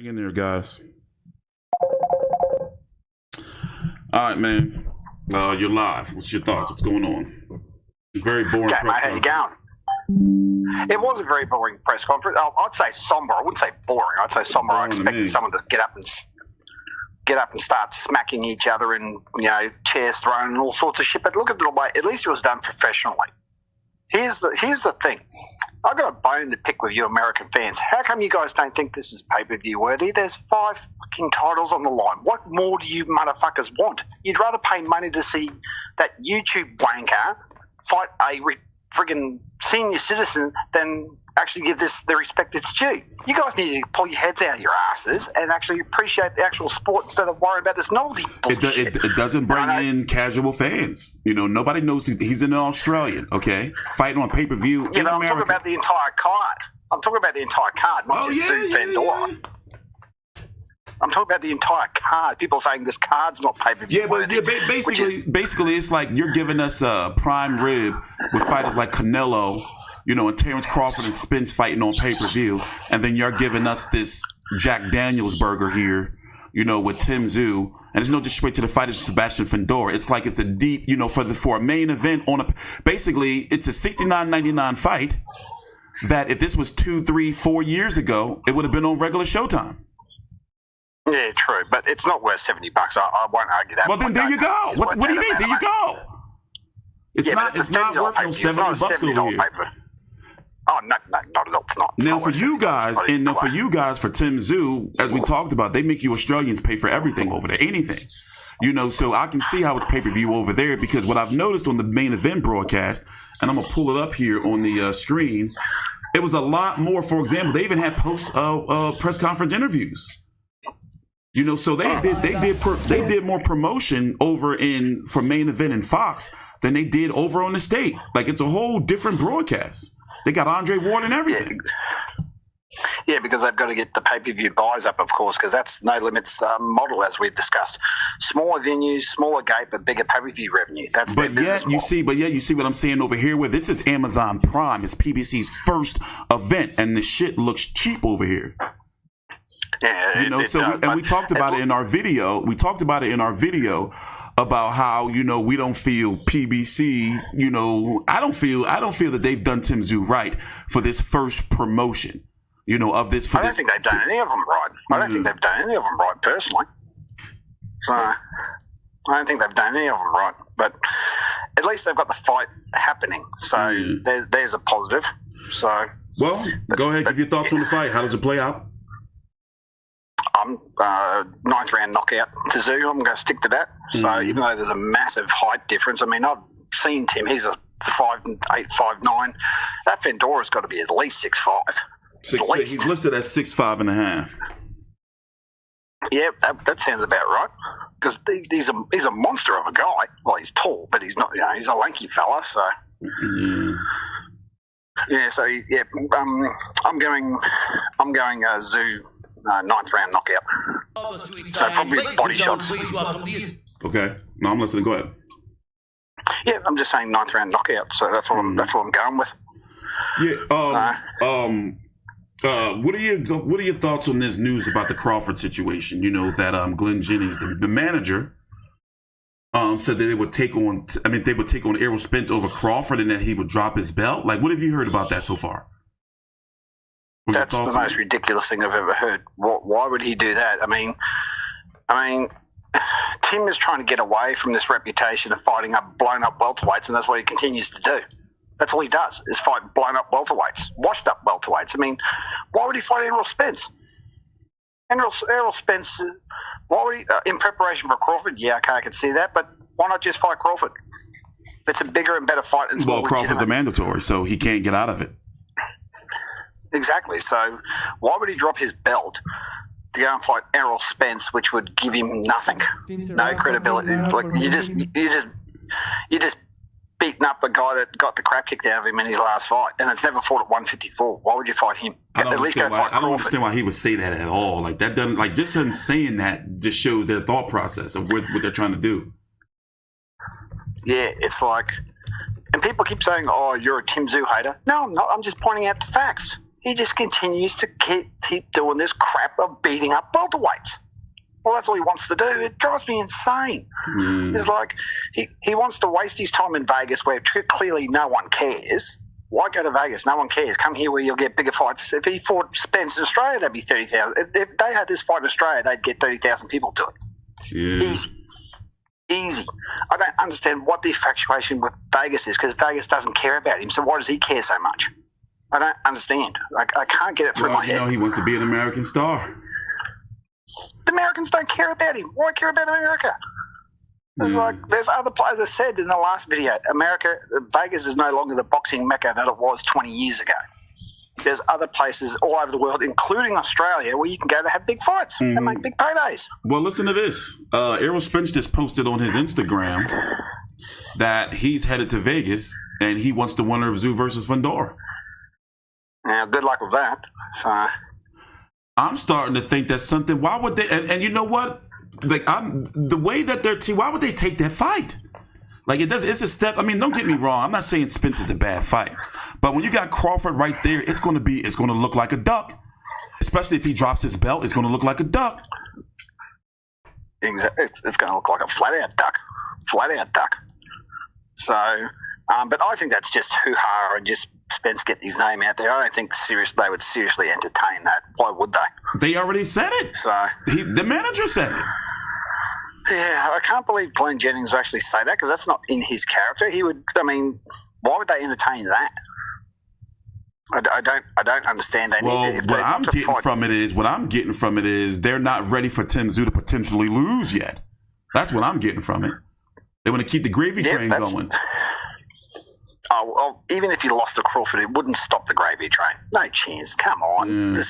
Hang in there, guys. All right, man. You're live. What's your thoughts? What's going on? Very boring Okay, press mate, how you going? It was a very boring press conference. I'd say somber. I wouldn't say boring. I'd say somber. I expected someone to get up and start smacking each other and, chairs thrown and all sorts of shit. But look at the way. At least it was done professionally. Here's the thing. I've got a bone to pick with you American fans. How come you guys don't think this is pay-per-view worthy? There's 5 fucking titles on the line. What more do you motherfuckers want? You'd rather pay money to see that YouTube wanker fight a friggin' senior citizen than actually give this the respect it's due. You guys need to pull your heads out of your asses and actually appreciate the actual sport instead of worrying about this novelty bullshit. It doesn't bring in casual fans. Nobody knows he's an Australian, okay? Fighting on pay-per-view in I'm America. talking about the entire card. I'm talking about the entire card, not just Fundora. I'm talking about the entire card. People saying this card's not pay-per-view worthy. Basically, it's like you're giving us a prime rib with fighters like Canelo, and Terence Crawford and Spence fighting on pay-per-view, and then you're giving us this Jack Daniels burger here, with Tszyu, and there's no disrespect to the fighters, Sebastian Fundora. It's like it's a deep, for a main event basically it's a $69.99 fight that if this was 2, 3, 4 years ago, it would have been on regular Showtime. Yeah, true, but it's not worth $70. I won't argue that. Well, then there you go. What do you mean? There you go. It's not worth no $70 over here. Paper. Oh no, not at all. It's not. Now for you guys, for Tszyu, as we talked about, they make you Australians pay for everything over there, anything. So I can see how it's pay-per-view over there because what I've noticed on the main event broadcast, and I'm gonna pull it up here on the screen, it was a lot more. For example, they even had post press conference interviews. So they did more promotion over for main event in Fox than they did over on the state. Like it's a whole different broadcast. They got Andre Ward and everything. Yeah, because they've got to get the pay-per-view buys up, of course, because that's No Limits model, as we've discussed. Smaller venues, smaller gate, but bigger pay-per-view revenue. That's their business model. You see what I'm saying over here? Where this is Amazon Prime, it's PBC's first event, and the shit looks cheap over here. Yeah, we talked about it in our video. We talked about it in our video about how we don't feel PBC. I don't feel that they've done Tszyu right for this first promotion. Of this. I don't think they've done any of them right. I don't think they've done any of them right personally. So I don't think they've done any of them right. But at least they've got the fight happening. So there's a positive. So go ahead. Give your thoughts on the fight. How does it play out? I'm 9th round knockout to Tszyu. I'm going to stick to that. So even though there's a massive height difference, I've seen Tim. He's a 5'8", 5'9". That Fundora's got to be at least 6'5". He's listed as 6'5.5". Yeah, that sounds about right. Because he's a monster of a guy. Well, he's tall, but he's not. He's a lanky fella. So I'm going Tszyu. 9th round knockout. So probably body shots. Okay. No, I'm listening. Go ahead. Yeah, I'm just saying 9th round knockout. So that's what I'm going with. Yeah. What are your thoughts on this news about the Crawford situation? That Glenn Jennings, the manager, said that they would take on Errol Spence over Crawford, and that he would drop his belt. Like, what have you heard about that so far? That's the most ridiculous thing I've ever heard. Why would he do that? I mean, Tim is trying to get away from this reputation of fighting up blown up welterweights, and that's what he continues to do. That's all he does is fight blown up welterweights, washed up welterweights. Why would he fight Errol Spence? Errol Spence, why would he, in preparation for Crawford? Yeah, okay, I can see that, but why not just fight Crawford? It's a bigger and better fight. And Crawford's the mandatory, so he can't get out of it. Exactly. So why would he drop his belt to go and fight Errol Spence, which would give him nothing, no credibility? Like you just beaten up a guy that got the crap kicked out of him in his last fight, and it's never fought at 154. Why would you fight him? I don't understand why he would say that at all. Like that doesn't just him saying that just shows their thought process of what they're trying to do. Yeah, it's like, and people keep saying, "Oh, you're a Tszyu hater." No, I'm not. I'm just pointing out the facts. he just continues to keep doing this crap of beating up welterweights. Well, that's all he wants to do. It drives me insane. It's like he wants to waste his time in Vegas where clearly no one cares. Why go to Vegas? No one cares. Come here where you'll get bigger fights. If he fought Spence in Australia, that'd be 30,000. If they had this fight in Australia, they'd get 30,000 people to it. Yeah. Easy. I don't understand what the infatuation with Vegas is, because Vegas doesn't care about him. So why does he care so much? I don't understand. I can't get it through my head. He wants to be an American star. The Americans don't care about him. Why care about America? It's like there's other players. As I said in the last video, Vegas is no longer the boxing mecca that it was 20 years ago. There's other places all over the world, including Australia, where you can go to have big fights and make big paydays. Well, listen to this. Errol Spence just posted on his Instagram that he's headed to Vegas and he wants the winner of Tszyu versus Fundora. Now, good luck with that. So I'm starting to think that's something. Why would they? And you know what? Like the way that they're why would they take that fight? Like it's a step. I mean, don't get me wrong. I'm not saying Spence is a bad fight, but when you got Crawford right there, it's going to look like a duck. Especially if he drops his belt, it's going to look like a duck. Exactly, it's going to look like a flat out duck. So, but I think that's just hoo-ha and just Spence getting his name out there. I don't think they would seriously entertain that. Why would they? They already said it. So the manager said it. Yeah, I can't believe Glenn Jennings would actually say that, because that's not in his character. He would. I mean, why would they entertain that? I don't understand. What I'm getting from it is they're not ready for Tszyu to potentially lose yet. That's what I'm getting from it. They want to keep the gravy train going. Oh, well, even if he lost to Crawford, it wouldn't stop the gravy train. No chance. Come on. Yeah.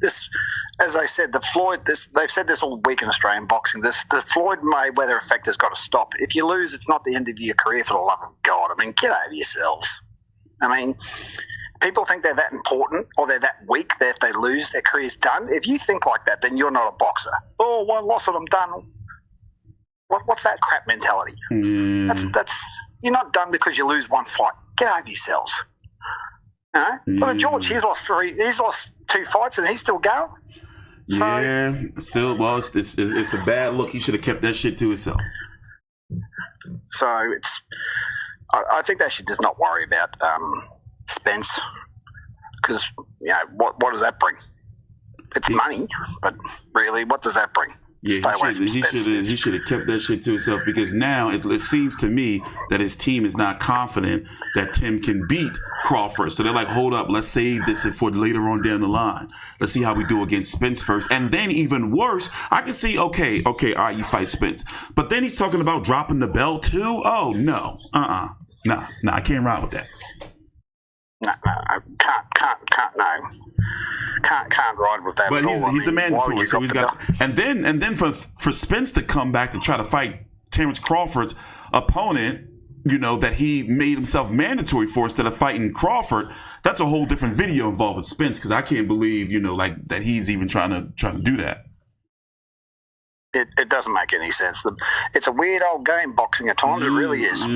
This, as I said, they've said this all week in Australian boxing. The Floyd Mayweather effect has got to stop. If you lose, it's not the end of your career, for the love of God. I mean, get over yourselves. I mean, people think they're that important or they're that weak that if they lose, their career's done. If you think like that, then you're not a boxer. Oh, one loss and I'm done. What's that crap mentality? That's you're not done because you lose one fight. Get over yourselves. You know? Well, George, he's lost 2 fights and he's still going. It's a bad look. He should have kept that shit to himself. So I think they should just not worry about Spence, because what does that bring? It's money, but really, what does that bring? Yeah, he should have kept that shit to himself, because now it seems to me that his team is not confident that Tim can beat Crawford. So they're like, hold up, let's save this for later on down the line. Let's see how we do against Spence first. And then even worse, I can see, okay, all right, you fight Spence. But then he's talking about dropping the belt too? Oh, no. No, I can't ride with that. No, can't ride with that. But he's the mandatory, so he's got. Belt? And then for Spence to come back to try to fight Terence Crawford's opponent, that he made himself mandatory for instead of fighting Crawford. That's a whole different video involving Spence, because I can't believe like that he's even trying to do that. It doesn't make any sense. It's a weird old game, boxing at times. It really is.